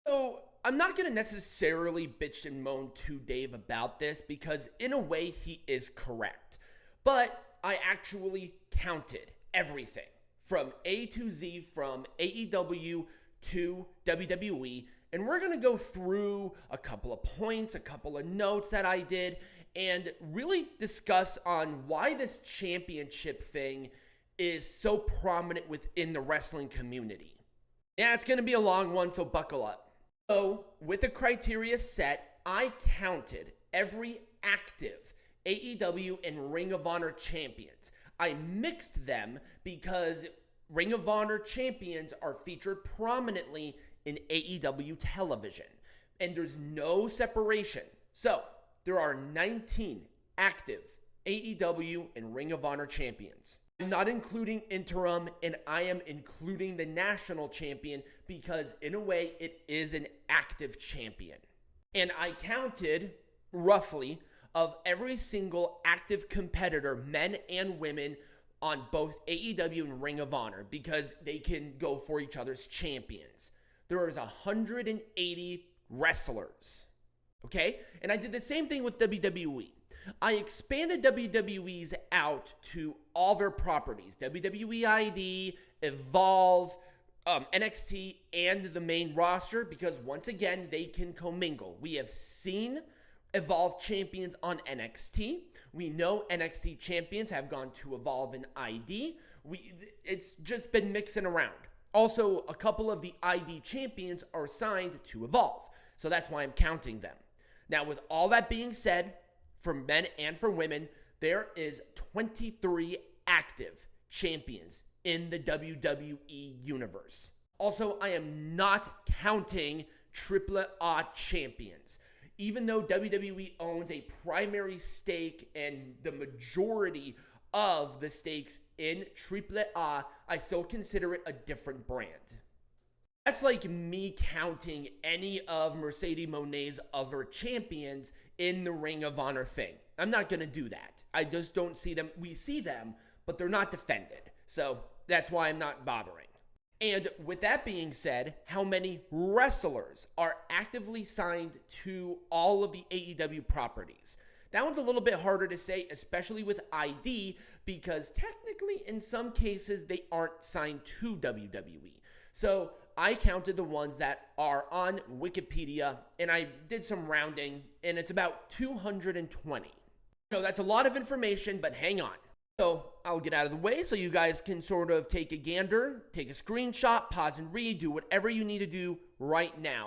So I'm not going to necessarily bitch and moan to Dave about this because in a way he is correct. But I actually counted everything from A to Z, from AEW to WWE. And we're going to go through a couple of points, a couple of notes that I did, and really discuss on why this championship thing is so prominent within the wrestling community. Yeah, it's going to be a long one, so buckle up. So, with the criteria set, I counted every active AEW and Ring of Honor champions. I mixed them because Ring of Honor champions are featured prominently in AEW television, and there's no separation. So, there are 19 active AEW and Ring of Honor champions. I'm not including interim, and I am including the national champion because in a way it is an active champion. And I counted roughly of every single active competitor, men and women, on both AEW and Ring of Honor because they can go for each other's champions. There is 180 wrestlers, okay? And I did the same thing with WWE. I expanded WWE's out to all their properties, WWE ID, Evolve, NXT, and the main roster, because once again, they can commingle. We have seen Evolve champions on NXT. We know NXT champions have gone to Evolve and ID. It's just been mixing around. Also, a couple of the ID champions are signed to Evolve, so that's why I'm counting them. Now, with all that being said, for men and for women, there is 23 active champions in the WWE universe. Also, I am not counting AAA champions. Even though WWE owns a primary stake and the majority of the stakes in AAA, I still consider it a different brand. That's like me counting any of Mercedes Moné's other champions in the Ring of Honor thing. I'm not going to do that. I just don't see them. We see them, but they're not defended. So that's why I'm not bothering. And with that being said, how many wrestlers are actively signed to all of the AEW properties? That one's a little bit harder to say, especially with ID, because technically in some cases they aren't signed to WWE. So I counted the ones that are on Wikipedia, and I did some rounding, and it's about 220. No, that's a lot of information, but hang on. So I'll get out of the way so you guys can sort of take a gander, take a screenshot, pause and read, do whatever you need to do right now.